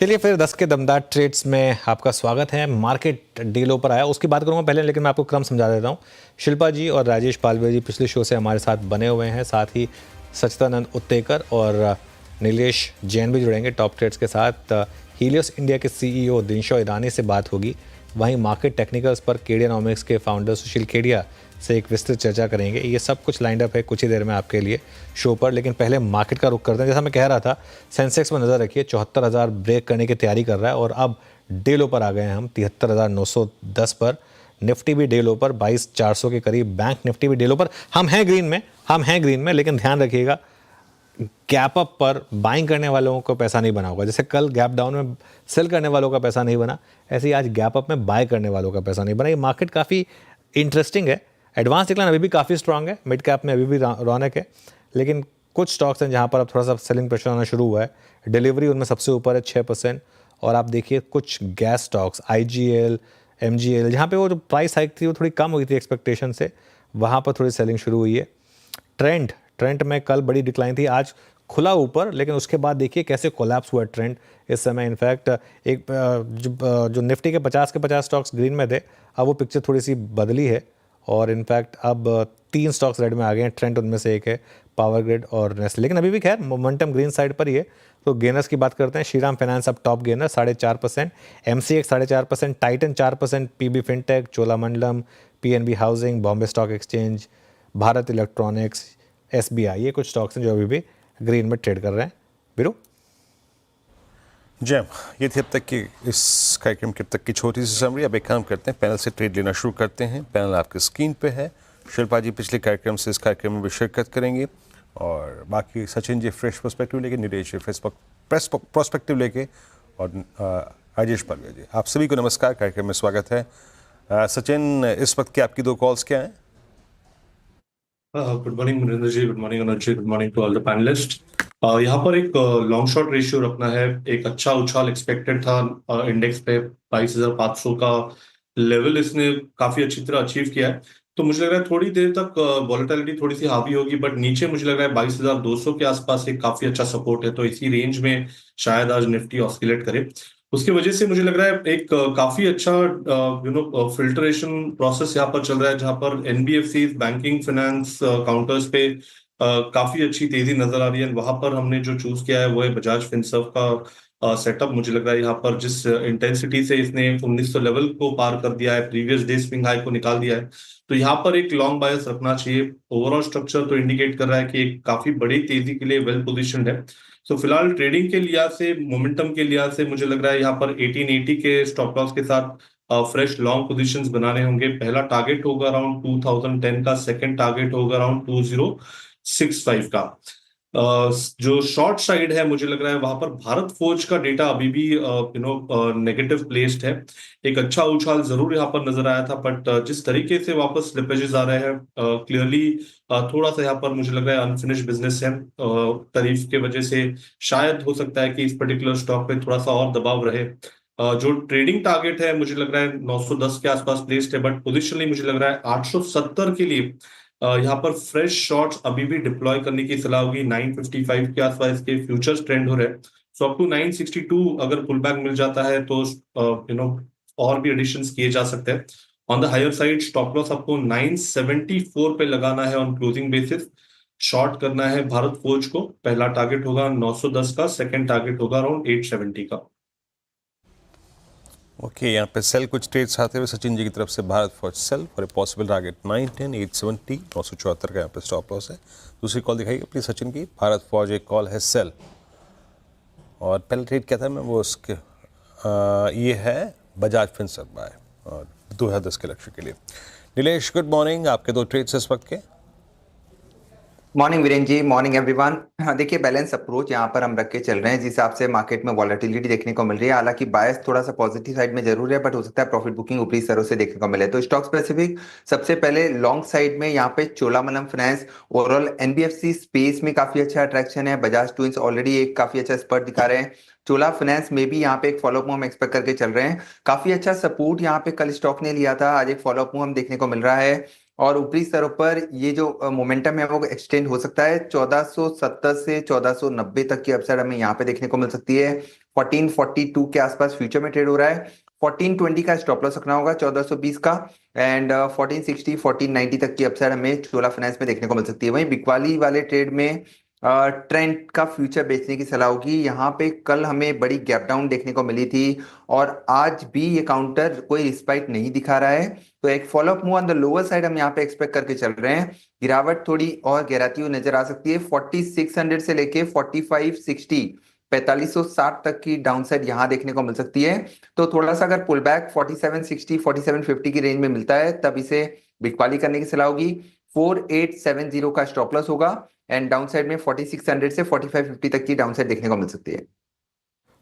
चलिए फिर 10 के दमदार ट्रेड्स में आपका स्वागत है। मार्केट डीलों पर आया, उसकी बात करूंगा पहले, लेकिन मैं आपको क्रम समझा देता हूं। शिल्पा जी और राजेश पालवे जी पिछले शो से हमारे साथ बने हुए हैं, साथ ही सच्चिदानंद उत्तेकर और नीलेश जैन भी जुड़ेंगे टॉप ट्रेड्स के साथ। हीलियोस इंडिया के सीईओ दिनशो ईरानी से बात होगी। वहीं मार्केट टेक्निकल्स पर केडियानॉमिक्स के फाउंडर सुशील केडिया से एक विस्तृत चर्चा करेंगे। ये सब कुछ लाइंड अप है कुछ ही देर में आपके लिए शो पर, लेकिन पहले मार्केट का रुख करते हैं। जैसा मैं कह रहा था, सेंसेक्स में नज़र रखिए, 74,000 ब्रेक करने की तैयारी कर रहा है और अब डे लो पर आ गए हैं हम 73,910 पर। निफ्टी भी डे लो पर 22,400 के करीब, बैंक निफ्टी भी डे लो पर। हम हैं ग्रीन में, लेकिन ध्यान रखिएगा गैप अप पर बाइंग करने वालों को पैसा नहीं बना होगा। जैसे कल गैप डाउन में सेल करने वालों का पैसा नहीं बना, ऐसे ही आज गैप अप में बाय करने वालों का पैसा नहीं बना। ये मार्केट काफ़ी इंटरेस्टिंग है। एडवांस डिक्लाइन अभी भी काफ़ी स्ट्रांग है, मिड कैप में अभी भी रौनक है, लेकिन कुछ स्टॉक्स हैं जहां पर अब थोड़ा सा सेलिंग प्रेशर आना शुरू हुआ है। डिलीवरी उनमें सबसे ऊपर है 6%। और आप देखिए कुछ गैस स्टॉक्स IGL, MGL, जहां पे वो जो प्राइस हाइक थी वो थोड़ी कम हुई थी एक्सपेक्टेशन से, वहां पर थोड़ी सेलिंग शुरू हुई है। ट्रेंड में कल बड़ी डिक्लाइन थी, आज खुला ऊपर, लेकिन उसके बाद देखिए कैसे कोलैप्स हुआ ट्रेंड इस समय। इनफैक्ट एक जो निफ्टी के 50 स्टॉक्स ग्रीन में थे, अब वो पिक्चर थोड़ी सी बदली है और इनफैक्ट अब 3 स्टॉक्स रेड में आ गए हैं। ट्रेंड उनमें से एक है, पावर ग्रिड और नेस्ले, लेकिन अभी भी खैर मोमेंटम ग्रीन साइड पर ही है। तो गेनर्स की बात करते हैं। श्रीराम फाइनेंस अब top gainer 4.5%, MCX 4.5%, Titan 4%, PB fintech, Cholamandalam, PNB housing, Bombay stock exchange, Bharat electronics, SBI, ये कुछ स्टॉक्स हैं जो अभी भी ग्रीन में ट्रेड कर रहे हैं। बिरू जैम, ये थी अब तक की इस कार्यक्रम की अब तक की छोटी सी समरी। अब एक काम करते हैं, पैनल से ट्रेड लेना शुरू करते हैं। पैनल आपकी स्क्रीन पे है। शिल्पा जी पिछले कार्यक्रम से इस कार्यक्रम में भी शिरकत करेंगे और बाकी सचिन जी फ्रेश पर्सपेक्टिव लेके, नीलेश जी फ्रेश पर्सपेक्टिव लेके और राजेश पालवे जी। आप सभी को नमस्कार, कार्यक्रम में स्वागत है। सचिन, इस वक्त की आपकी 2 कॉल्स क्या हैं? Good morning Maninder ji, good morning Anuj ji, good morning to all the panelist. यहाँ पर एक लॉन्ग शॉर्ट रेशियो रखना है। एक अच्छा उछाल एक्सपेक्टेड था इंडेक्स पे, 22,500 का लेवल इसने काफी अच्छी तरह अचीव किया है। तो मुझे लग रहा है थोड़ी देर तक वॉलेटिलिटी थोड़ी सी हावी होगी, बट नीचे मुझे लग रहा है 22,200 के आसपास एक काफी अच्छा सपोर्ट है। तो इसी रेंज में शायद आज निफ्टी ऑस्किलेट करे। उसकी वजह से मुझे लग रहा है एक काफी अच्छा फिल्ट्रेशन प्रोसेस यहाँ पर चल रहा है, जहां पर NBFC बैंकिंग फाइनेंस काउंटर्स पे काफी अच्छी तेजी नजर आ रही है। वहां पर हमने जो चूज किया है वो है बजाज फिनसर्व का सेटअप। मुझे लग रहा है यहाँ पर जिस इंटेंसिटी से इसने 1900 लेवल को पार कर दिया है, प्रीवियस डे स्विंग हाई को निकाल दिया है, तो यहाँ पर एक लॉन्ग बायस रखना चाहिए। ओवरऑल स्ट्रक्चर तो इंडिकेट कर रहा है कि एक काफी बड़ी तेजी के लिए वेल पोजिशन है। तो फिलहाल ट्रेडिंग के लिहाज से, मोमेंटम के लिहाज से मुझे लग रहा है यहाँ पर 1880 के स्टॉप लॉस के साथ फ्रेश लॉन्ग पोजीशंस बनाने होंगे। पहला टारगेट होगा अराउंड 2010 का, सेकंड टारगेट होगा अराउंड 2065 का। जो शॉर्ट साइड है मुझे लग रहा है वहां पर भारत फोर्ज का डेटा अभी भी नेगेटिव प्लेस्ड है। एक अच्छा उछाल जरूर यहाँ पर नजर आया था, बट जिस तरीके से वापस स्लिपेजेस आ रहे हैं, क्लियरली थोड़ा सा यहाँ पर मुझे लग रहा है अनफिनिश्ड बिजनेस है। तारीफ के वजह से शायद हो सकता है कि इस पर्टिकुलर स्टॉक पे थोड़ा सा और दबाव रहे। जो ट्रेडिंग टारगेट है मुझे लग रहा है 910 के आसपास प्लेस्ड है, बट पोजिशनली मुझे लग रहा है 870 के लिए यहाँ पर फ्रेश शॉर्ट्स अभी भी डिप्लॉय करने की सलाह होगी। 955 के आसपास के फ्यूचर्स ट्रेंड हो रहे हैं। सो अप टू 962 अगर पुल बैक मिल जाता है तो और भी एडिशंस किए जा सकते हैं। On the higher side stop loss आपको 974 पे लगाना है ऑन क्लोजिंग बेसिस। शॉर्ट करना है भारत फोर्ज को, पहला टारगेट होगा 910 का, सेकंड टारगेट होगा अराउंड 870 का। ओके, यहाँ पे सेल कुछ ट्रेड्स आते हुए सचिन जी की तरफ से। Bharat for sale for a possible target 910, 870, 974 का यहाँ पे स्टॉप लॉस है। दूसरी कॉल दिखाइए प्लीज सचिन की। भारत फौज एक कॉल है सेल, और पहला ट्रेड क्या था मैं वो उसके ये है बजाज फिनसर्व बाय और 2010 के लक्ष्य के लिए। नीलेश, गुड मॉर्निंग, आपके 2 ट्रेड्स इस वक्त के। मॉर्निंग वीरेन जी, मॉर्निंग एवरीवन। हाँ, देखिए बैलेंस अप्रोच यहाँ पर हम रख के चल रहे हैं, जिस हिसाब से मार्केट में वॉलेटिलिटी देखने को मिल रही है। हालांकि बायस थोड़ा सा पॉजिटिव साइड में जरूर है, बट हो सकता है प्रॉफिट बुकिंग ऊपरी स्तरों से देखने को मिले। तो स्टॉक स्पेसिफिक सबसे पहले लॉन्ग साइड में यहाँ पे Cholamandalam finance, overall NBFC space में काफी अच्छा अट्रैक्शन है। बजाज ट्विंस ऑलरेडी एक काफी अच्छा स्पर्ट दिखा रहे हैं। चोला फाइनेंस में भी यहाँ पे एक फॉलोअप मूव हम एक्सपेक्ट करके चल रहे हैं। काफी अच्छा सपोर्ट यहाँ पे कल स्टॉक ने लिया था, आज एक फॉलोअप मूव हम देखने को मिल रहा है। और ऊपरी स्तरों पर ये जो मोमेंटम है वो एक्सटेंड हो सकता है। 1470 से 1490 तक की अपसाइड हमें यहाँ पे देखने को मिल सकती है। 1442 के आसपास फ्यूचर में ट्रेड हो रहा है। 1420 का स्टॉप लॉस रखना होगा 1420 का, एंड 1460 1490 तक की अपसाइड हमें चोला फाइनेंस में देखने को मिल सकती है। वहीं बिकवाली वाले ट्रेड में ट्रेंड का फ्यूचर बेचने की सलाह होगी। यहाँ पे कल हमें बड़ी गैप डाउन देखने को मिली थी और आज भी ये काउंटर कोई रिस्पाइट नहीं दिखा रहा है, तो एक follow up move on the lower side हम यहाँ पे एक्सपेक्ट करके चल रहे हैं। गिरावट थोड़ी और गहराती हुई नजर आ सकती है। 4600 से लेके 4560 4560 तक की डाउन साइड यहाँ देखने को मिल सकती है। तो थोड़ा सा अगर पुल बैक 4760 4750 की रेंज में मिलता है तब इसे बिकवाली करने की सलाह होगी। 4870 का स्टॉप लॉस होगा एंड डाउन साइड में 4600 से 4550 तक की डाउन साइड देखने को मिल सकती है।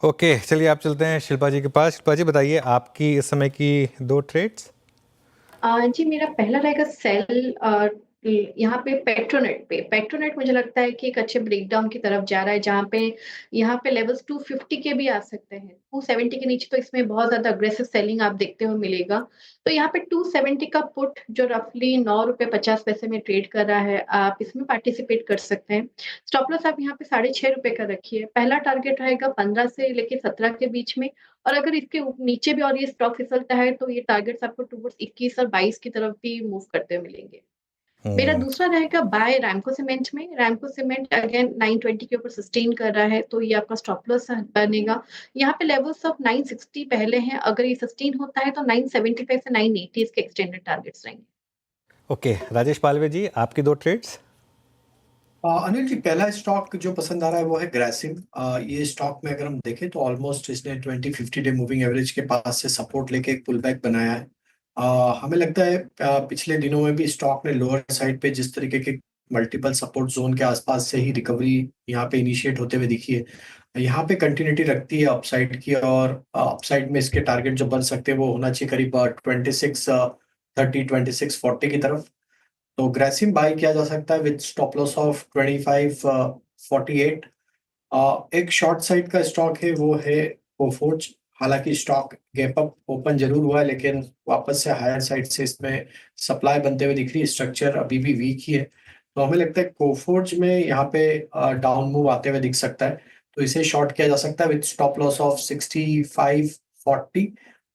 ओके, चलिए आप चलते हैं शिल्पा जी के पास। शिल्पा जी बताइए आपकी इस समय की 2 ट्रेड्स। जी मेरा पहला रहेगा सेल यहाँ पे पेट्रोनेट मुझे लगता है कि एक अच्छे ब्रेकडाउन की तरफ जा रहा है, जहाँ पे यहाँ पे लेवल्स 250 के भी आ सकते हैं। 270 के नीचे तो इसमें बहुत ज्यादा अग्रेसिव सेलिंग आप देखते हुए मिलेगा। तो यहाँ पे 270 का पुट जो रफली 9 रुपए 50 पैसे में ट्रेड कर रहा है, आप इसमें पार्टिसिपेट कर सकते हैं। स्टॉप लॉस आप यहाँ पे 6.5 रुपए का रखिए। पहला टारगेट रहेगा 15 से लेके 17 के बीच में, और अगर इसके नीचे भी और ये स्टॉक फिसलता है तो ये टारगेट्स आपको टुवर्ड्स 21 और 22 की तरफ भी मूव करते हुए मिलेंगे। मेरा दूसरा रहेगा बाय रैमको सीमेंट में। रैमको सीमेंट अगेन 920 के ऊपर सस्टेन कर रहा है, तो ये आपका स्टॉप लॉस बनेगा। यहाँ पे लेवल्स ऑफ 960 पहले हैं, अगर ये सस्टेन होता है तो 975 से 980 इसके एक्सटेंडेड टारगेट्स रहेंगे। ओके, राजेश पालवे जी आपकी 2 ट्रेड्स। अनिल जी, पहला स्टॉक जो पसंद आ रहा है वो है ग्रासिम। ये स्टॉक में अगर हम देखें तो ऑलमोस्ट इसने 20-50 डे मूविंग एवरेज के पास से सपोर्ट लेके एक पुल बैक बनाया है। हमें लगता है पिछले दिनों में भी स्टॉक ने लोअर साइड पे जिस तरीके के मल्टीपल सपोर्ट जोन के आसपास से ही रिकवरी यहाँ पे इनिशिएट होते हुए दिखी है, यहाँ पे कंटिन्यूटी रखती है अपसाइड की, और अपसाइड में इसके टारगेट जो बन सकते हैं वो होना चाहिए करीब 2630 2640 की तरफ। तो ग्रेसिम बाय किया जा सकता है विद स्टॉप लॉस ऑफ 2548। एक शॉर्ट साइड का स्टॉक है वो है कोफोर्ज। हालांकि स्टॉक गैप अप ओपन जरूर हुआ है लेकिन वापस से हायर साइड से इसमें सप्लाई बनते हुए दिख रही है। स्ट्रक्चर अभी भी वीक ही है, तो हमें लगता है कोफोर्ज में यहाँ पे डाउन मूव आते हुए दिख सकता है, तो इसे शॉर्ट किया जा सकता है with stop loss of 6540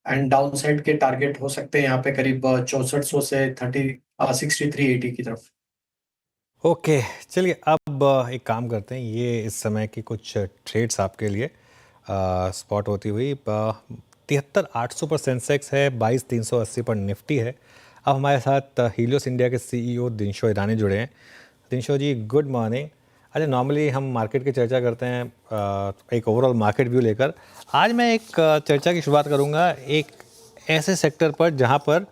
and down side के टारगेट हो सकते हैं यहाँ पे करीब 6400 से 6380 की तरफ। ओके, चलिए अब एक काम करते हैं, ये इस समय की कुछ ट्रेड्स आपके लिए स्पॉट होती हुई। 73,800 पर सेंसेक्स है, 22,380 पर निफ्टी है। अब हमारे साथ हीलियोस इंडिया के सीईओ दिनशो ईरानी जुड़े हैं। दिनशो जी गुड मॉर्निंग। अच्छा, नॉर्मली हम मार्केट की चर्चा करते हैं एक ओवरऑल मार्केट व्यू लेकर। आज मैं एक चर्चा की शुरुआत करूंगा एक ऐसे सेक्टर पर जहां पर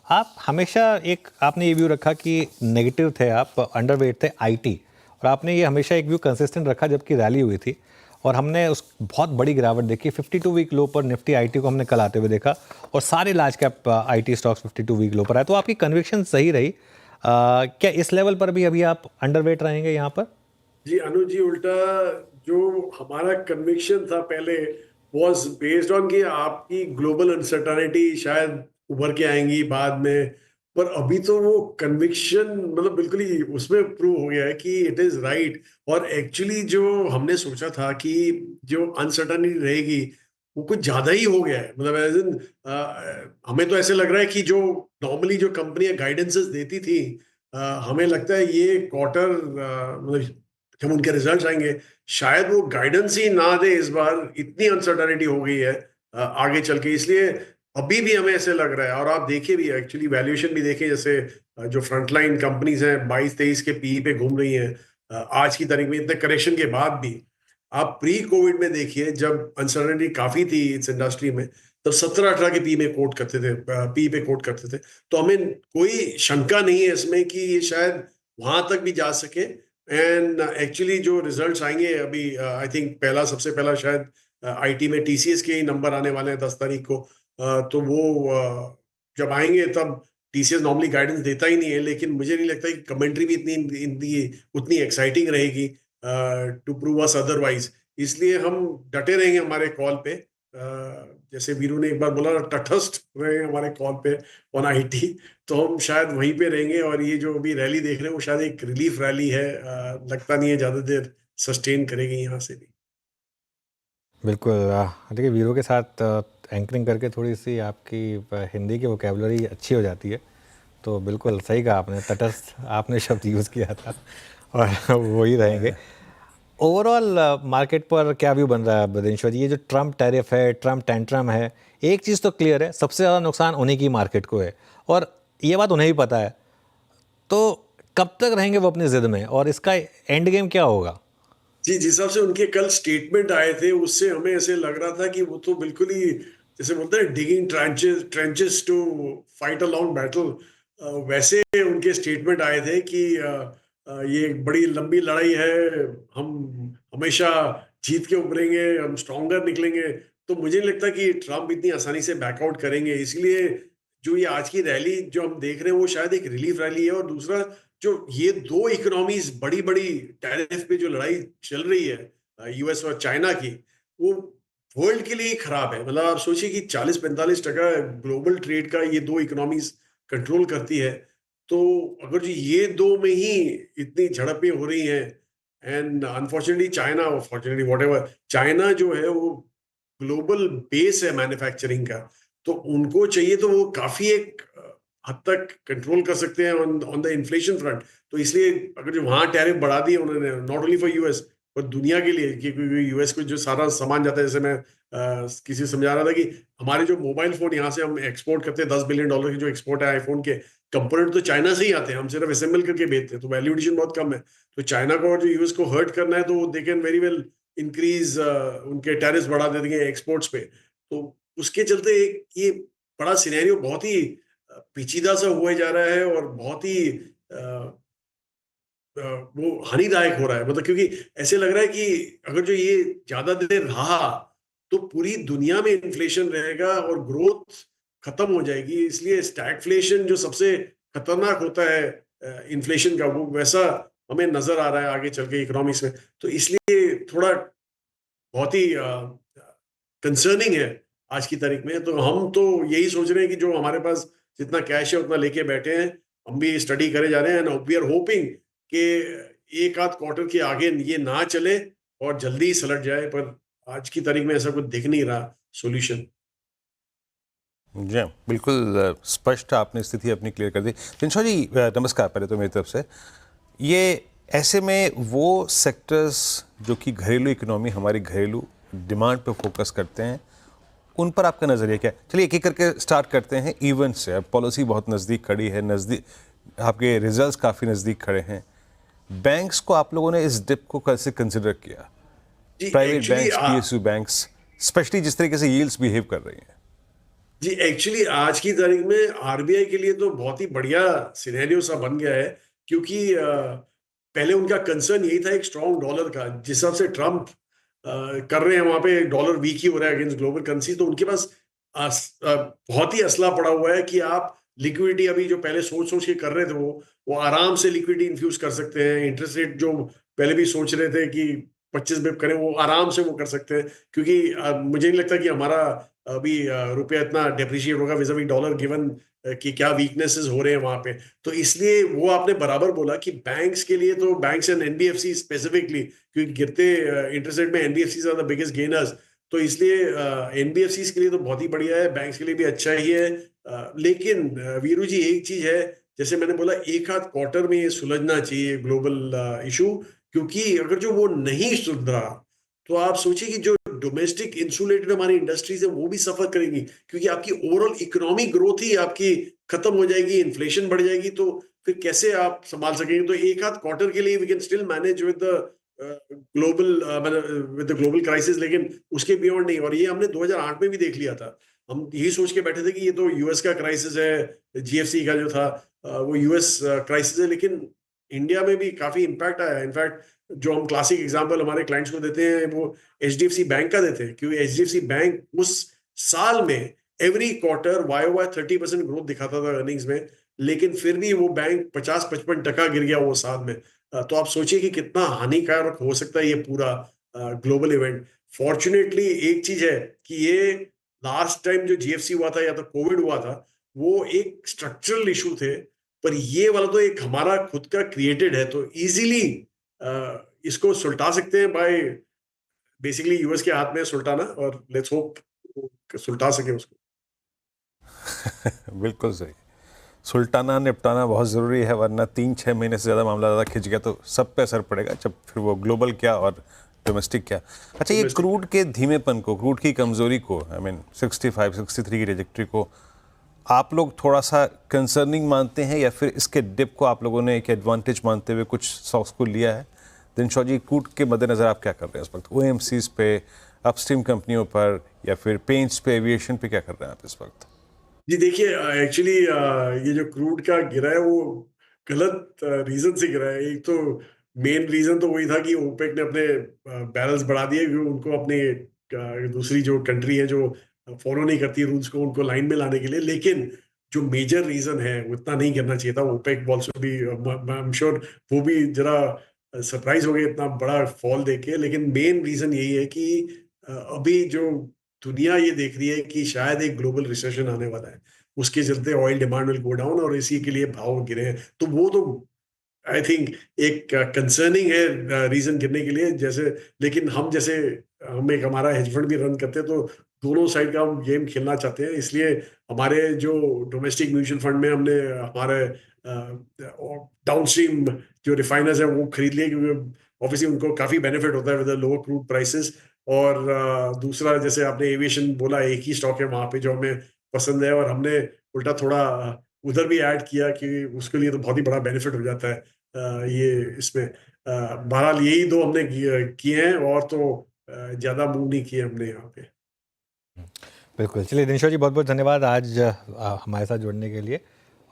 आप हमेशा एक आपने ये व्यू रखा कि नेगेटिव थे, आप अंडरवेट थे आईटी, और आपने ये हमेशा एक व्यू कंसिस्टेंट रखा जबकि रैली हुई थी और हमने उस बहुत बड़ी गिरावट देखी। 52 वीक लो पर निफ्टी आईटी को हमने कल आते हुए देखा और सारे large cap IT stocks 52 week low पर आए। तो आपकी कन्विक्शन सही रही। क्या इस लेवल पर भी अभी आप अंडरवेट रहेंगे यहाँ पर? जी अनुज जी, उल्टा जो हमारा कन्विक्शन था पहले वाज बेस्ड ऑन कि आपकी ग्लोबल अनसर्टनिटी शायद उभर के आएंगी बाद में, पर अभी तो वो कन्विक्शन मतलब बिल्कुल ही उसमें प्रूव हो गया है कि इट इज राइट। और एक्चुअली जो हमने सोचा था कि जो अनसर्टनिटी रहेगी वो कुछ ज्यादा ही हो गया है। मतलब एज इन हमें तो ऐसे लग रहा है कि जो नॉर्मली जो कंपनियां गाइडेंसेस देती थी, हमें लगता है ये क्वार्टर मतलब जब उनके रिजल्ट्स आएंगे शायद वो गाइडेंस ही ना दे इस बार, इतनी अनसर्टनिटी हो गई है आगे चल के। इसलिए अभी भी हमें ऐसे लग रहा है, और आप देखिए भी एक्चुअली वैल्यूएशन भी देखिए, जैसे जो फ्रंटलाइन कंपनीज हैं 22-23 के पीई पे घूम रही हैं आज की तारीख में, इतने करेक्शन के बाद भी। आप प्री कोविड में देखिए जब अनसर्टनिटी काफी थी इस इंडस्ट्री में, तब 17-18 के पी में कोट करते थे, पी पे कोट करते थे। तो हमें कोई शंका नहीं है इसमें कि ये शायद वहां तक भी जा सके। एंड एक्चुअली जो रिजल्ट्स आएंगे अभी आई थिंक सबसे पहला शायद आईटी में टीसीएस के ही नंबर आने वाले हैं 10 तारीख को। तो वो जब आएंगे तब टीसीएस नॉर्मली गाइडेंस देता ही नहीं है, लेकिन मुझे नहीं लगता कि कमेंट्री भी इतनी उतनी एक्साइटिंग रहेगी टू प्रूव अस अदरवाइज। इसलिए हम डटे रहेंगे हमारे कॉल पे, जैसे वीरू ने एक बार बोला ना, तटस्थ रहे हमारे कॉल पे ऑन आईटी, तो हम शायद वहीं पे रहेंगे। और ये जो अभी रैली देख रहे हैं वो शायद एक रिलीफ रैली है, लगता नहीं है ज्यादा देर सस्टेन करेगी यहाँ से भी। बिल्कुल देखिए वीरो के साथ एंकरिंग करके थोड़ी सी आपकी हिंदी की वोकेबलरी अच्छी हो जाती है, तो बिल्कुल सही कहा आपने, तटस्थ आपने शब्द यूज़ किया था और वही रहेंगे। ओवरऑल मार्केट पर क्या व्यू बन रहा है बदिनश्वर जी? ये जो ट्रम्प टैरिफ है, ट्रम्प टेंट्रम है, एक चीज़ तो क्लियर है, सबसे ज़्यादा नुकसान उन्हीं की मार्केट को है और ये बात उन्हें भी पता है। तो कब तक रहेंगे वो अपनी ज़िद में और इसका एंड गेम क्या होगा? जी, जिस हिसाब से उनके कल स्टेटमेंट आए थे उससे हमें ऐसे लग रहा था कि वो तो बिल्कुल ही जैसे बोलते हैं digging trenches to fight a long battle, वैसे उनके स्टेटमेंट आए थे कि ये एक बड़ी लंबी लड़ाई है, हम हमेशा जीत के उभरेंगे, हम स्ट्रॉन्गर निकलेंगे। तो मुझे नहीं लगता कि ट्रम्प इतनी आसानी से बैकआउट करेंगे, इसलिए जो ये आज की रैली जो हम देख रहे हैं वो शायद एक रिलीफ रैली है। और दूसरा जो ये दो इकोनॉमीज बड़ी बड़ी टैरिफ पे जो लड़ाई चल रही है यूएस और चाइना की, वो वर्ल्ड के लिए ही खराब है। मतलब आप सोचिए कि 40-45% ग्लोबल ट्रेड का ये दो इकोनॉमीज कंट्रोल करती है। तो अगर जो ये दो में ही इतनी झड़पें हो रही हैं, and unfortunately China, fortunately whatever, China जो है वो ग्लोबल बेस है मैन्युफैक्चरिंग का, तो उनको चाहिए तो वो काफी एक हद तक कंट्रोल कर सकते हैं on on the inflation front. तो इसलिए अगर जो वहां टैरिफ बढ़ा दिए उन्होंने, नॉट ओनली फॉर यूएस पर दुनिया के लिए, क्योंकि यूएस को जो सारा सामान जाता है, जैसे मैं किसी को समझा रहा था कि हमारे जो मोबाइल फोन यहाँ से हम एक्सपोर्ट करते हैं, $10 बिलियन की जो एक्सपोर्ट है आईफोन के, कंपोनेंट तो चाइना से ही आते हैं, हम सिर्फ असेंबल करके बेचते हैं, तो वैल्यू एडिशन बहुत कम है। तो चाइना को और जो यूएस को हर्ट करना है तो they can very well increase उनके टैरिफ बढ़ा देंगे एक्सपोर्ट्स पे। तो उसके चलते एक ये बड़ा सिनेरियो बहुत ही पेचीदा सा हुए जा रहा है और बहुत ही वो हानिदायक हो रहा है। मतलब क्योंकि ऐसे लग रहा है कि अगर जो ये ज्यादा देर रहा तो पूरी दुनिया में इन्फ्लेशन रहेगा और ग्रोथ खत्म हो जाएगी। इसलिए स्टैगफ्लेशन जो सबसे खतरनाक होता है इन्फ्लेशन का, वो वैसा हमें नजर आ रहा है आगे चल के इकोनॉमिक्स में। तो इसलिए थोड़ा बहुत ही कंसर्निंग है आज की तारीख में। तो हम तो यही सोच रहे हैं कि जो हमारे पास जितना कैश है उतना लेके बैठे हैं, हम भी स्टडी करे जा रहे हैं, एंड वी आर होपिंग कि एक आध क्वार्टर के आगे ये ना चले और जल्दी ही सलट जाए, पर आज की तारीख में ऐसा कुछ दिख नहीं रहा सॉल्यूशन। जी हाँ, बिल्कुल स्पष्ट आपने स्थिति अपनी क्लियर कर दी। दिनशा जी नमस्कार, पहले तो मेरी तरफ से। ये ऐसे में वो सेक्टर्स जो कि घरेलू इकोनॉमी, हमारी घरेलू डिमांड पे फोकस करते हैं, उन पर आपका नज़रिया क्या है? चलिए एक एक करके स्टार्ट करते हैं इवेंट से। अब पॉलिसी बहुत नज़दीक खड़ी है, नज़दीक आपके रिजल्ट्स काफ़ी नज़दीक खड़े हैं। बैंक्स को आप लोगों ने इस डिप को कैसे कंसिडर किया? जी private actually banks, PSU banks, specially जिस तरीके से यील्ड्स बिहेव कर रही हैं। जी एक्चुअली आज की तारीख में आरबीआई के लिए तो बहुत ही बढ़िया सिनेरियो सा बन गया है, क्योंकि पहले उनका कंसर्न यही था एक स्ट्रॉन्ग डॉलर का। जिस हिसाब से ट्रम्प कर रहे हैं वहां पे, डॉलर वीक ही हो रहा है अगेंस्ट ग्लोबल करेंसी, तो उनके पास बहुत ही असला पड़ा हुआ है कि आप लिक्विडिटी अभी जो पहले सोच सोच के कर रहे थे वो आराम से लिक्विडिटी इन्फ्यूज कर सकते हैं। इंटरेस्ट रेट जो पहले भी सोच रहे थे कि 25 बिप करें, वो आराम से वो कर सकते हैं, क्योंकि मुझे नहीं लगता कि हमारा अभी रुपया इतना डेप्रिशिएट होगा विज़ अ डॉलर, गिवन कि क्या वीकनेसेस हो रहे हैं वहां पे। तो इसलिए वो आपने बराबर बोला कि बैंक्स के लिए, तो बैंक्स एंड एनबीएफसी स्पेसिफिकली, क्योंकि गिरते इंटरेस्ट रेट में NBFC are the biggest gainers, तो इसलिए एनबीएफसी के लिए तो बहुत ही बढ़िया है, बैंक्स के लिए भी अच्छा ही है। लेकिन वीरू जी एक चीज है, जैसे मैंने बोला एक आध क्वार्टर में ये सुलझना चाहिए ग्लोबल इशू, क्योंकि अगर जो वो नहीं सुधरा तो आप सोचिए कि जो डोमेस्टिक इंसुलेटेड हमारी इंडस्ट्रीज है वो भी सफर करेंगी, क्योंकि आपकी ओवरऑल इकोनॉमिक ग्रोथ ही आपकी खत्म हो जाएगी, इन्फ्लेशन बढ़ जाएगी, तो फिर कैसे आप संभाल सकेंगे? तो एक आध क्वार्टर के लिए we can still manage with the global crisis, लेकिन उसके बियॉन्ड नहीं। और ये हमने 2008 में भी देख लिया था। हम यही सोच के बैठे थे कि ये तो यूएस का क्राइसिस है, जीएफसी का जो था वो यूएस क्राइसिस है, लेकिन इंडिया में भी काफी इम्पैक्ट आया। इनफैक्ट जो हम क्लासिक एग्जांपल हमारे क्लाइंट्स को देते हैं वो एचडीएफसी बैंक का देते हैं, क्योंकि एचडीएफसी बैंक उस साल में एवरी क्वार्टर वाई 30% ग्रोथ दिखाता था अर्निंग्स में, लेकिन फिर भी वो बैंक 50-55% गिर गया वो साल में। तो आप सोचिए कि कितना हानिकारक हो सकता है ये पूरा ग्लोबल इवेंट। फॉर्चुनेटली एक चीज है कि ये लास्ट टाइम जो जीएफसी हुआ था या तो कोविड हुआ था, वो एक स्ट्रक्चरल इशू थे, पर ये वाला तो एक हमारा खुद का क्रिएटेड है, तो इजीली इसको सुलटा सकते हैं बाय बेसिकली यूएस के हाथ में है सुल्ताना, और लेट्स होप सुल्टा सके उसको। बिल्कुल सही। सुल्टाना निपटाना बहुत ज़रूरी है, वरना 3-6 महीने से ज़्यादा मामला ज़्यादा खिंच गया तो सब पे असर पड़ेगा, जब फिर वो ग्लोबल क्या और डोमेस्टिक क्या। अच्छा, ये क्रूड के धीमेपन को, क्रूड की कमज़ोरी को, आई मीन 65-63 की ट्रेजेक्टरी को आप लोग थोड़ा सा कंसर्निंग मानते हैं, या फिर इसके डिप को आप लोगों ने एक एडवांटेज मानते हुए कुछ स्टॉक्स को लिया है? दिनशॉ जी, क्रूड के मद्देनज़र आप क्या कर रहे हैं इस वक्त? ओएमसीज पे, अपस्ट्रीम कंपनियों पर, या फिर पेंट्स पे, एविएशन पे क्या कर रहे हैं आप इस वक्त? जी देखिए, एक्चुअली ये जो क्रूड का गिरा है वो गलत रीजन से गिरा है। एक तो मेन रीजन तो वही था कि ओपेक ने अपने बैरल्स बढ़ा दिए, क्योंकि उनको अपने दूसरी जो कंट्री है जो फॉलो नहीं करती रूल्स को, उनको लाइन में लाने के लिए। लेकिन जो मेजर रीजन है वो इतना नहीं करना चाहिए था। ओपेक ऑल्सो भी, आई एम श्योर वो भी जरा सरप्राइज हो गए इतना बड़ा फॉल देख के। लेकिन मेन रीजन यही है कि अभी जो दुनिया ये देख रही है कि शायद एक ग्लोबल रिसेशन आने वाला है, उसके चलते oil demand will go down, और इसी के लिए भाव गिरे हैं। तो वो तो आई थिंक एक कंसर्निंग है रीजन गिरने के लिए। जैसे, लेकिन हम एक हमारा हेज फंड भी रन करते हैं, तो दोनों साइड का हम गेम खेलना चाहते हैं। इसलिए हमारे जो डोमेस्टिक म्यूचुअल फंड में हमने हमारे डाउनस्ट्रीम जो रिफाइनर्स हैं वो खरीद लिए, क्योंकि ऑब्वियसली उनको काफी बेनिफिट होता है विद लोअर क्रूड प्राइसेस। और दूसरा, जैसे आपने एविएशन बोला, एक ही स्टॉक है वहां पे जो हमें पसंद है, और हमने उल्टा थोड़ा उधर भी ऐड किया कि उसके लिए तो बहुत ही बड़ा बेनिफिट हो जाता है ये इसमें। बहरहाल यही दो हमने किए हैं, और तो ज्यादा मूव नहीं किए हमने यहाँ पे। बिल्कुल। चलिए दिनशॉ जी, बहुत बहुत धन्यवाद आज हमारे साथ जुड़ने के लिए,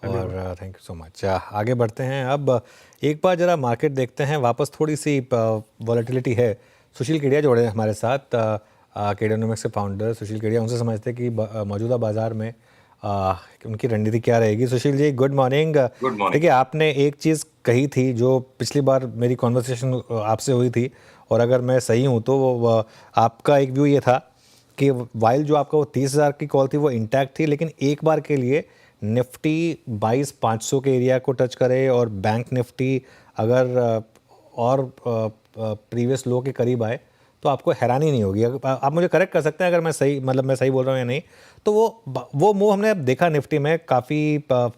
और थैंक यू सो मच। आगे बढ़ते हैं अब। एक बार जरा मार्केट देखते हैं वापस, थोड़ी सी वॉलेटिलिटी है। सुशील केडिया जोड़े हैं हमारे साथ, केडियानोमिक्स के फाउंडर सुशील केडिया। उनसे समझते हैं कि मौजूदा बाजार में उनकी रणनीति क्या रहेगी। Sushil ji, good morning. Good morning. देखिए, आपने एक चीज़ कही थी जो पिछली बार मेरी कॉन्वर्सेशन आपसे हुई थी, और अगर मैं सही हूँ तो आपका एक व्यू ये था कि वाइल जो आपका वो 30,000 की कॉल थी वो इंटैक्ट थी, लेकिन एक बार के लिए निफ्टी 22,500 के एरिया को टच करे, और बैंक निफ्टी अगर और प्रीवियस लो के करीब आए तो आपको हैरानी नहीं होगी। आप मुझे करेक्ट कर सकते हैं अगर मैं सही बोल रहा हूँ या नहीं। तो वो मूव हमने अब देखा निफ्टी में काफ़ी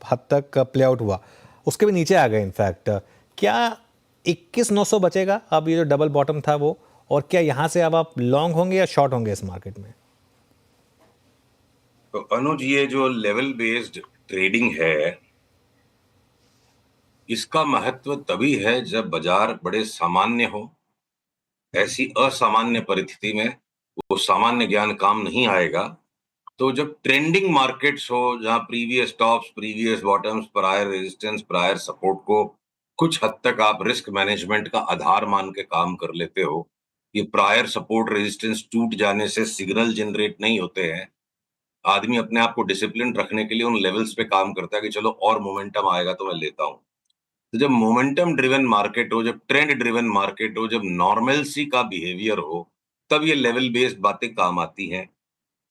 हद तक प्ले आउट हुआ, उसके भी नीचे आ गए इनफैक्ट। क्या 21,900 बचेगा अब, ये जो डबल बॉटम था वो, और क्या यहाँ से अब आप लॉन्ग होंगे या शॉर्ट होंगे इस मार्केट में? तो अनुज, ये जो लेवल बेस्ड ट्रेडिंग है, इसका महत्व तभी है जब बाजार बड़े सामान्य हो। ऐसी असामान्य परिस्थिति में वो सामान्य ज्ञान काम नहीं आएगा। तो जब ट्रेंडिंग मार्केट्स हो, जहां previous tops, previous bottoms, prior resistance, prior support को कुछ हद तक आप रिस्क मैनेजमेंट का आधार मान के काम कर लेते हो, ये प्रायर सपोर्ट रेजिस्टेंस टूट जाने से सिग्नल जनरेट नहीं होते हैं। आदमी अपने आप को डिसिप्लिन रखने के लिए उन लेवल्स पे काम करता है कि चलो और मोमेंटम आएगा तो मैं लेता हूं। तो जब मोमेंटम ड्रिवन मार्केट हो, जब ट्रेंड ड्रिवन मार्केट हो, जब नॉर्मलसी का बिहेवियर हो, तब ये लेवल बेस्ड बातें काम आती हैं।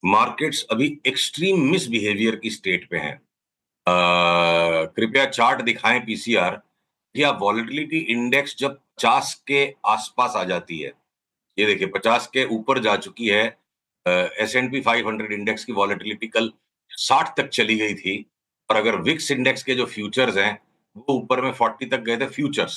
मार्केट्स अभी एक्सट्रीम मिस बिहेवियर की स्टेट पे हैं। कृपया चार्ट दिखाएं पीसीआर, या वॉलेटिलिटी इंडेक्स जब 50 के आसपास आ जाती है, ये देखिए 50 के ऊपर जा चुकी है। S&P 500 इंडेक्स की वॉलेटिलिटी कल 60 तक चली गई थी, और अगर विक्स इंडेक्स के जो फ्यूचर्स हैं वो ऊपर में 40 तक गए थे फ्यूचर्स।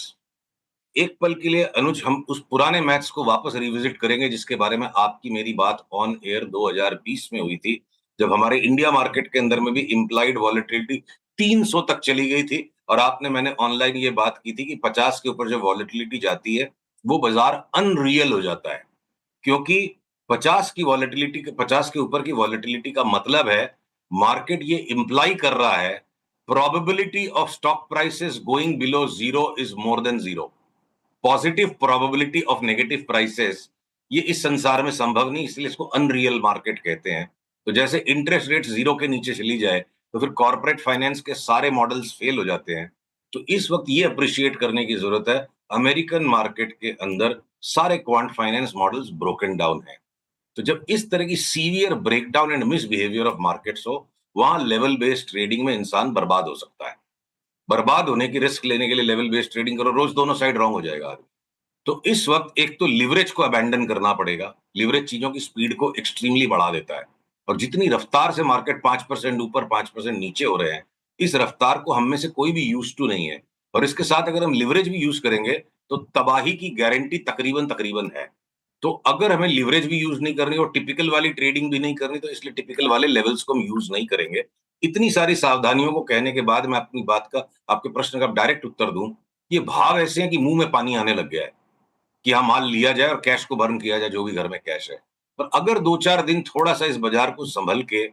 एक पल के लिए अनुज हम उस पुराने मैथ्स को वापस रिविजिट करेंगे, जिसके बारे में आपकी मेरी बात ऑन एयर 2020 में हुई थी, जब हमारे इंडिया मार्केट के अंदर में भी इम्प्लाइड वॉलेटिलिटी 300 तक चली गई थी, और आपने मैंने ऑनलाइन ये बात की थी कि 50 के ऊपर जो वॉलेटिलिटी जाती है वो बाजार अनरियल हो जाता है, क्योंकि 50 की वॉलेटिलिटी, 50 के ऊपर की वॉलेटिलिटी का मतलब है मार्केट ये इंप्लाई कर रहा है probability of stock prices going below zero is more than zero. Positive probability of negative prices ये इस संसार में संभव नहीं, इसलिए इसको अनरियल मार्केट कहते हैं। तो जैसे इंटरेस्ट रेट जीरो के नीचे चली जाए तो फिर कॉर्पोरेट फाइनेंस के सारे मॉडल्स फेल हो जाते हैं। तो इस वक्त ये अप्रिशिएट करने की जरूरत है, अमेरिकन मार्केट के अंदर सारे quant finance models broken down है। तो जब इस तरह की severe breakdown and miss behaviour of markets हो, वहां लेवल बेस्ड ट्रेडिंग में इंसान बर्बाद हो सकता है। बर्बाद होने की रिस्क लेने के लिए लेवल बेस्ड ट्रेडिंग करो, रोज दोनों साइड रॉन्ग हो जाएगा आदमी। तो इस वक्त एक तो लिवरेज को अबैंडन करना पड़ेगा। लिवरेज चीजों की स्पीड को एक्सट्रीमली बढ़ा देता है, और जितनी रफ्तार से मार्केट 5% ऊपर 5% नीचे हो रहे हैं, इस रफ्तार को हम में से कोई भी यूज टू नहीं है। और इसके साथ अगर हम लिवरेज भी यूज करेंगे तो तबाही की गारंटी तकरीबन तकरीबन है। तो अगर हमें लिवरेज भी यूज नहीं करनी और टिपिकल वाली ट्रेडिंग भी नहीं करनी, तो इसलिए टिपिकल वाले लेवल्स को हम यूज नहीं करेंगे। इतनी सारी सावधानियों को कहने के बाद मैं अपनी बात का, आपके प्रश्न का डायरेक्ट उत्तर दूं, ये भाव ऐसे हैं कि मुंह में पानी आने लग गया है कि हाँ माल लिया जाए और कैश को बर्न किया जाए, जो भी घर में कैश है। पर अगर 2-4 दिन थोड़ा सा इस बाजार को संभल के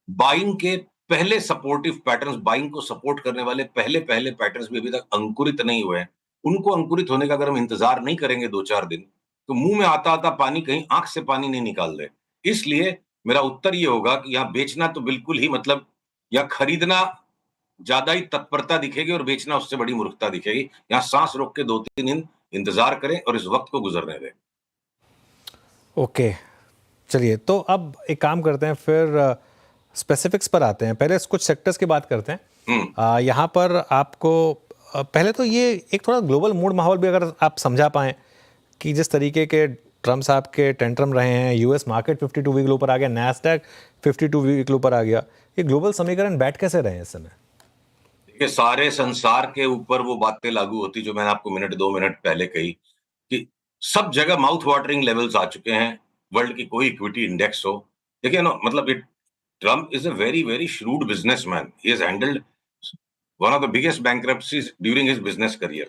बाइंग के पहले सपोर्टिव पैटर्न्स, बाइंग को सपोर्ट करने वाले पहले पहले पैटर्न्स भी अभी तक अंकुरित नहीं हुए हैं, उनको अंकुरित होने का अगर हम इंतजार नहीं करेंगे 2-4 दिन, तो मुंह में आता आता पानी कहीं आंख से पानी नहीं निकाल दे। इसलिए मेरा उत्तर ये होगा कि यहाँ बेचना तो बिल्कुल ही मतलब, या खरीदना ज्यादा ही तत्परता दिखेगी और बेचना उससे बड़ी मूर्खता दिखेगी। यहाँ सांस रोक के 2-3 दिन इंतजार करें और इस वक्त को गुजरने दें। ओके, चलिए तो अब एक काम करते हैं, फिर स्पेसिफिक्स पर आते हैं। पहले कुछ सेक्टर्स की बात करते हैं। यहाँ पर आपको पहले तो ये एक थोड़ा ग्लोबल मूड माहौल भी अगर आप समझा पाएँ कि जिस तरीके के ट्रम्प साहब के टेंट्रम रहे हैं, यूएस मार्केट 52 वीक लो पर आ गया, नैस्डैक 52 वीक लो पर आ गया, ये ग्लोबल समीकरण बैठ कैसे रहे हैं इस समय? देखिए, सारे संसार के ऊपर वो बातें लागू होती जो मैंने आपको 1-2 मिनट पहले कही, कि सब जगह माउथ वाटरिंग लेवल्स आ चुके हैं। वर्ल्ड की कोई इक्विटी इंडेक्स हो, देखिए ना, मतलब it, Trump is a very very shrewd businessman. He has handled one of the biggest bankruptcies during his business career.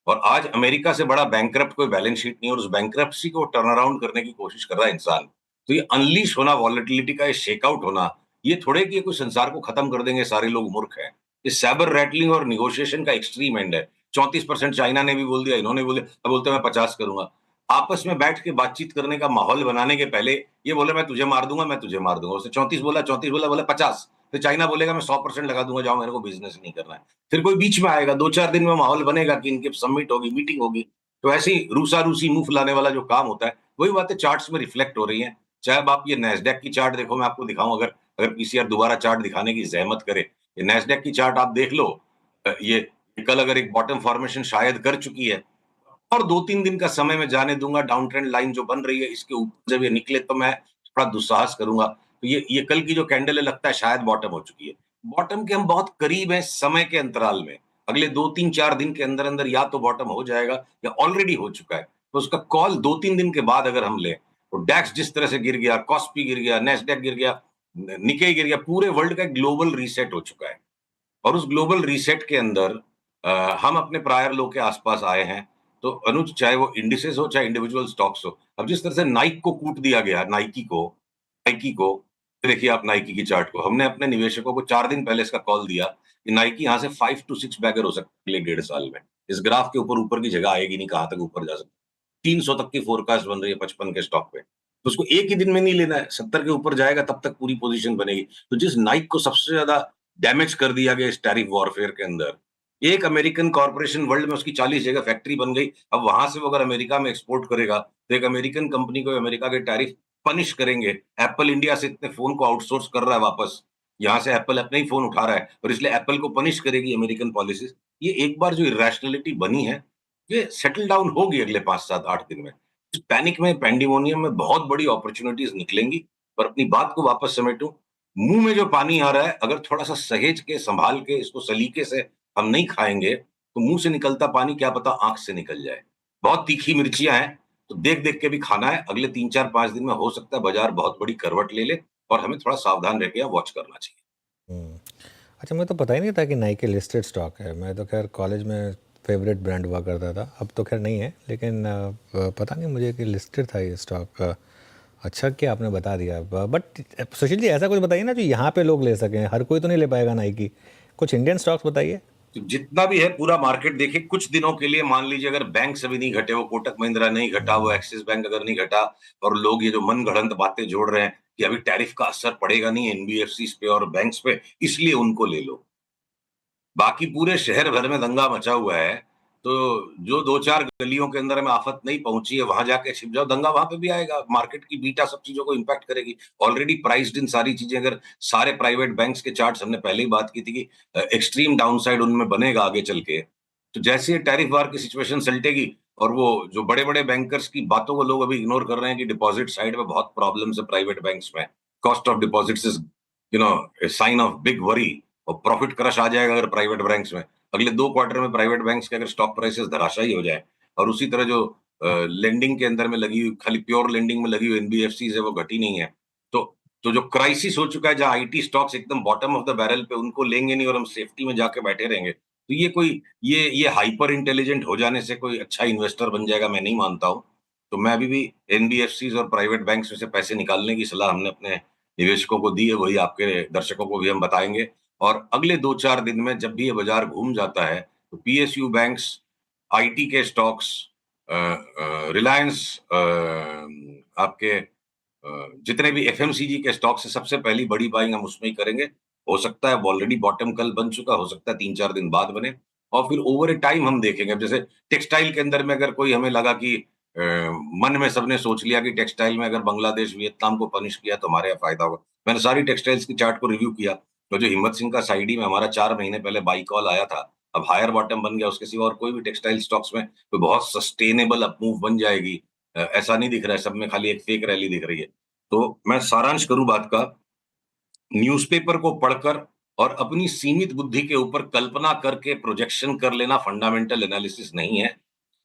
और आज अमेरिका से बड़ा बैंकरप्ट कोई बैलेंस शीट नहीं है, और उस बैंकरप्सी को टर्न अराउंड करने की कोशिश कर रहा है इंसान। तो ये अनलीश होना, वॉलेटिलिटी का ये शेकआउट होना, ये थोड़े कि ये कोई संसार को खत्म कर देंगे, सारे लोग मूर्ख हैं। ये सैबर रैटलिंग और निगोशिएशन का एक्सट्रीम एंड है। 34% चाइना ने भी बोल दिया, इन्होंने बोल दिया, अब बोलते हैं मैं 50 करूंगा। आपस में बैठ के बातचीत करने का माहौल बनाने के पहले ये बोले मैं तुझे मार दूंगा, मैं तुझे मार दूंगा। उसने 34 बोला, बोला 50, फिर चाइना बोलेगा मैं 100% लगा दूंगा, जाओ मेरे को बिजनेस नहीं करना है। फिर कोई बीच में आएगा, 2-4 दिन में माहौल बनेगा कि इनकी समिट होगी, मीटिंग होगी। तो ऐसे ही रूसा रूसी मुंह फुलाने वाला जो काम होता है, वही बातें चार्ट्स में रिफ्लेक्ट हो रही हैं। चाहे अब आप ये नैस्डैक की चार्ट देखो, मैं आपको दिखाऊं, अगर अगर पीसीआर दोबारा चार्ट दिखाने की जहमत करे, ये नैस्डैक की चार्ट आप देख लो। ये कल अगर एक बॉटम फॉर्मेशन शायद कर चुकी है, और 2-3 दिन का समय मैं जाने दूंगा। डाउन ट्रेंड लाइन जो बन रही है, इसके ऊपर जब ये निकले तो मैं थोड़ा दुस्साहस करूंगा। तो ये कल की जो कैंडल है, लगता है शायद बॉटम हो चुकी है। बॉटम के हम बहुत करीब हैं समय के अंतराल में। अगले 2-3-4 दिन के अंदर अंदर या तो बॉटम हो जाएगा या ऑलरेडी हो चुका है। तो उसका कॉल 2-3 दिन के बाद अगर हम लें, तो डैक्स जिस तरह से गिर गया, कॉस्पी गिर गया, नेस्डैक गिर गया, निके गिर गया, पूरे वर्ल्ड का ग्लोबल रीसेट हो चुका है। और उस ग्लोबल रीसेट के अंदर हम अपने प्रायर लो के आसपास आए हैं। तो अनुज, चाहे वो इंडिसेस हो चाहे इंडिविजुअल स्टॉक्स हो, अब जिस तरह से नाइक को कूट दिया गया, नाइकी को देखिए आप, नाइकी की चार्ट को, हमने अपने निवेशकों को 4 दिन पहले इसका कॉल दिया कि नाइकी यहाँ से 5 to 6 बैगर हो सकती है अगले 1.5 साल में। इस ग्राफ के ऊपर की जगह आएगी नहीं, कहाँ तक ऊपर जा सकती है। 300 तक की फोरकास्ट बन रही है 55 के स्टॉक पे। तो उसको एक ही दिन में नहीं लेना है, 70 के ऊपर जाएगा तब तक पूरी पोजीशन बनेगी। तो जिस नाइक को सबसे ज्यादा डैमेज कर दिया गया इस टैरिफ वॉरफेयर के अंदर, एक अमेरिकन कॉर्पोरेशन, वर्ल्ड में उसकी 40 जगह फैक्ट्री बन गई। अब वहां से वो अगर अमेरिका में एक्सपोर्ट करेगा, तो एक अमेरिकन कंपनी को अमेरिका के टैरिफ पनिश करेंगे। एप्पल इंडिया से इतने फोन को आउटसोर्स कर रहा है वापस, यहाँ से एप्पल अपने ही फोन उठा रहा है, और इसलिए एप्पल को पनिश करेगी अमेरिकन पॉलिसीज। ये एक बार जो इरेशनैलिटी बनी है, ये सेटल डाउन होगी अगले 5-7-8 दिन में। इस पैनिक में, पैंडेमोनियम में बहुत बड़ी अपॉर्चुनिटीज निकलेंगी। पर अपनी बात को वापस समेटूं, मुंह में जो पानी आ रहा है, अगर थोड़ा सा सहेज के, संभाल के, इसको सलीके से हम नहीं खाएंगे, तो मुंह से निकलता पानी क्या पता आंख से निकल जाए। बहुत तीखी मिर्चियां हैं, तो देख देख के भी खाना है। अगले 3-4-5 दिन में हो सकता है बाजार बहुत बड़ी करवट ले ले, और हमें थोड़ा सावधान रह के वॉच करना चाहिए। अच्छा, मुझे तो पता ही नहीं था कि नाइकी लिस्टेड स्टॉक है। मैं तो खैर कॉलेज में फेवरेट ब्रांड हुआ करता था, अब तो खैर नहीं है, लेकिन पता नहीं मुझे कि लिस्टेड था ये स्टॉक। अच्छा कि आपने बता दिया। बट सुशील जी, ऐसा कुछ बताइए ना जो यहाँ पे लोग ले सकें। हर कोई तो नहीं ले पाएगा नाइकी, कुछ इंडियन स्टॉक्स बताइए। तो जितना भी है पूरा मार्केट देखिए, कुछ दिनों के लिए मान लीजिए अगर बैंक से भी नहीं घटे, वो कोटक महिंद्रा नहीं घटा, वो एक्सिस बैंक अगर नहीं घटा, और लोग ये जो मन गढ़ंत बातें जोड़ रहे हैं कि अभी टैरिफ का असर पड़ेगा नहीं एनबीएफसी पे और बैंक्स पे, इसलिए उनको ले लो। बाकी पूरे शहर भर में दंगा मचा हुआ है, तो जो 2-4 गलियों के अंदर में आफत नहीं पहुंची है, वहां जाके छिप जाओ, दंगा वहां पे भी आएगा। मार्केट की बीटा सब चीजों को इंपैक्ट करेगी। ऑलरेडी प्राइस्ड इन सारी चीजें। अगर सारे प्राइवेट बैंक्स के चार्ट्स, हमने पहले ही बात की थी कि एक्सट्रीम डाउनसाइड उनमें बनेगा आगे चल के। तो जैसे टैरिफ वार की सिचुएशन सलटेगी और वो जो बड़े बड़े बैंकर्स की बातों को लोग अभी इग्नोर कर रहे हैं कि डिपॉजिट साइड में बहुत प्रॉब्लम्स है प्राइवेट बैंक्स में, cost of deposits is a sign of big worry, और प्रॉफिट क्रश आ जाएगा अगर प्राइवेट बैंक्स में अगले 2 क्वार्टर में प्राइवेट बैंक्स के अगर स्टॉक प्राइसेस धराशायी हो जाए, और उसी तरह जो लेंडिंग के अंदर में लगी हुई, खाली प्योर लेंडिंग में लगी हुई एनबीएफसीज है वो घटी नहीं है, तो जो क्राइसिस हो चुका है जहां आईटी स्टॉक्स एकदम बॉटम ऑफ द बैरल पे, उनको लेंगे नहीं और हम सेफ्टी में जाके बैठे रहेंगे, तो ये हाइपर इंटेलिजेंट हो जाने से कोई अच्छा इन्वेस्टर बन जाएगा, मैं नहीं मानता हूं। तो मैं अभी भी एनबीएफसीज और प्राइवेट बैंक्स में से पैसे निकालने की सलाह हमने अपने निवेशकों को दी है, वही आपके दर्शकों को भी हम बताएंगे। और अगले 2-4 दिन में जब भी ये बाजार घूम जाता है तो पीएसयू बैंक्स, आईटी के स्टॉक्स, रिलायंस, आपके जितने भी एफएमसीजी के स्टॉक्स है, सबसे पहली बड़ी बाइंग हम उसमें ही करेंगे। हो सकता है ऑलरेडी बॉटम कल बन चुका, हो सकता है 3-4 दिन बाद बने, और फिर ओवर ए टाइम हम देखेंगे। अब जैसे टेक्सटाइल के अंदर में अगर कोई हमें लगा कि मन में सबने सोच लिया कि टेक्सटाइल में अगर बांग्लादेश वियतनाम को पनिश किया तो हमारे यहाँ फायदा होगा, मैंने सारी टेक्सटाइल्स की चार्ट को रिव्यू किया, तो जो हिम्मत सिंह का साइडी में हमारा 4 महीने पहले बाई कॉल आया था, अब हायर बॉटम बन गया, उसके सिवा और कोई भी टेक्सटाइल स्टॉक्स में कोई बहुत सस्टेनेबल अप मूव बन जाएगी ऐसा नहीं दिख रहा है, सब में खाली एक फेक रैली दिख रही है। तो मैं सारांश करूं बात का, न्यूज़पेपर को पढ़कर और अपनी सीमित बुद्धि के ऊपर कल्पना करके प्रोजेक्शन कर लेना फंडामेंटल एनालिसिस नहीं है,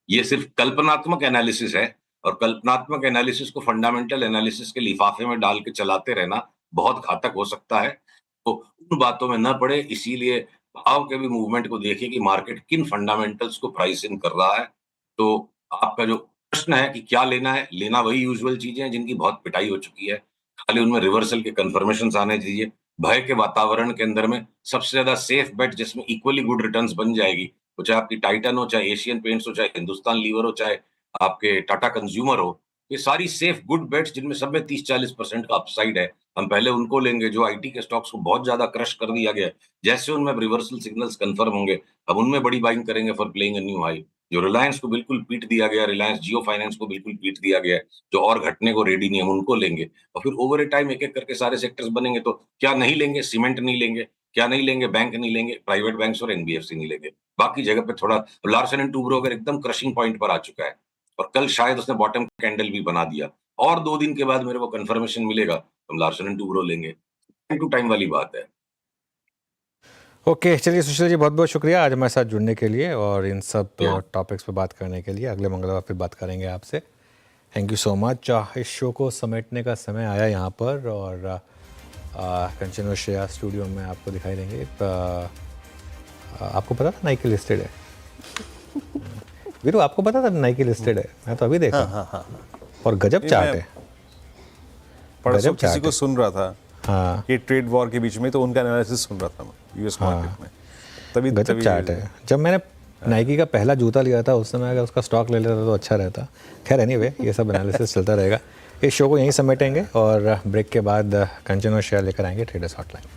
ये सिर्फ कल्पनात्मक एनालिसिस है, और कल्पनात्मक एनालिसिस को फंडामेंटल एनालिसिस के लिफाफे में डाल के चलाते रहना बहुत घातक हो सकता है। तो उन बातों में न पड़े, इसीलिए भाव के भी मूवमेंट को देखिए कि मार्केट किन फंडामेंटल्स को प्राइस इन कर रहा है। तो आपका जो प्रश्न है कि क्या लेना है, लेना वही यूजुअल चीजें हैं जिनकी बहुत पिटाई हो चुकी है, खाली उनमें रिवर्सल के कन्फर्मेशंस आने दीजिए। भय के वातावरण के अंदर में सबसे ज्यादा सेफ बेट जिसमें इक्वली गुड रिटर्न्स बन जाएगी, वो चाहे आपकी टाइटन हो, चाहे एशियन पेंट्स हो, चाहे हिंदुस्तान लीवर हो, चाहे आपके टाटा कंज्यूमर हो, ये सारी सेफ गुड बेट्स जिनमें सब में 30-40% का अपसाइड है, हम पहले उनको लेंगे। जो आईटी के स्टॉक्स को बहुत ज्यादा क्रश कर दिया गया है, जैसे उनमें रिवर्सल सिग्नल्स कंफर्म होंगे, अब उनमें बड़ी बाइंग करेंगे for playing a new high. जो रिलायंस को बिल्कुल पीट दिया गया, रिलायंस जियो फाइनेंस को बिल्कुल पीट दिया गया है, जो और घटने को रेडी नहीं है, हम उनको लेंगे, और फिर ओवर ए टाइम एक एक करके सारे सेक्टर्स बनेंगे। तो क्या नहीं लेंगे? सीमेंट नहीं लेंगे, क्या नहीं लेंगे? बैंक नहीं लेंगे, प्राइवेट बैंक्स और एनबीएफसी नहीं लेंगे, बाकी जगह पे थोड़ा लार्सन एंड टूब्रो अगर एकदम क्रशिंग पॉइंट पर आ चुका है और कल शायद उसने बॉटम कैंडल भी बना दिया, और 2 दिन के बाद मेरे को कंफर्मेशन मिलेगा तो हम लार्सन एंड टूब्रो लेंगे, टाइम टू टाइम वाली बात है। ओके, चलिए सुशील जी, बहुत बहुत शुक्रिया आज हमारे साथ जुड़ने के लिए और इन सब टॉपिक्स पे बात करने के लिए। अगले मंगलवार फिर बात करेंगे आपसे। Thank you so much. इस शो को समेटने का समय आया यहाँ पर, और कंचन और श्रेया स्टूडियो में आपको दिखाई देंगे। आपको पता था नाइकी लिस्टेड है? वीरू, आपको पता था नाइकी लिस्टेड है? मैं तो अभी देखा। हाँ। और गजब चार्ट है, परसों किसी को सुन रहा था हाँ, कि ट्रेड वॉर के बीच में, तो उनका एनालिसिस सुन रहा था मैं यूएस मार्केट में, तभी गजब चार्ट है। जब मैंने नाइकी का पहला जूता लिया था उस समय अगर उसका स्टॉक ले लेता तो अच्छा रहता। खैर एनीवे, ये सब एनालिसिस चलता रहेगा। इस शो को यहीं समेटेंगे और ब्रेक के बाद कंचन और शेयर लेकर आएंगे ट्रेडर्स हॉटलाइन।